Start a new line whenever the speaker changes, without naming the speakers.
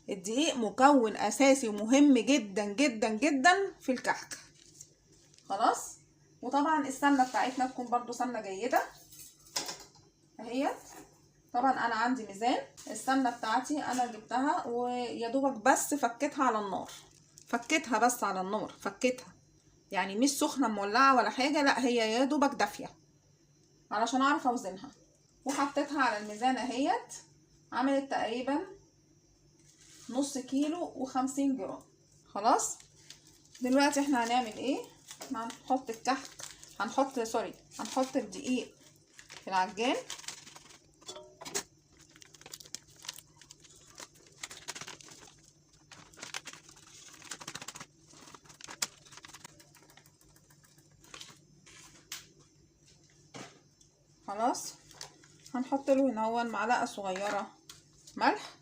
الدقيق مكون اساسي ومهم جدا جدا جدا في الكحك. خلاص. وطبعا السمنه بتاعتنا تكون برضو سمنه جيده اهيت. طبعا انا عندي ميزان. السمنه بتاعتي انا جبتها ويا دوبك بس فكيتها على النار، فكيتها بس على النار، فكيتها يعني مش سخنه مولعه ولا حاجه، لا هي يا دوبك دافيه علشان اعرف اوزنها. وحطيتها على الميزان اهيت، عملت تقريبا نص كيلو و50 جرام. خلاص. دلوقتي احنا هنعمل ايه؟ هنحط الكحك، هنحط الدقيق في العجان. خلاص. هنحط له هنا معلقه صغيره ملح،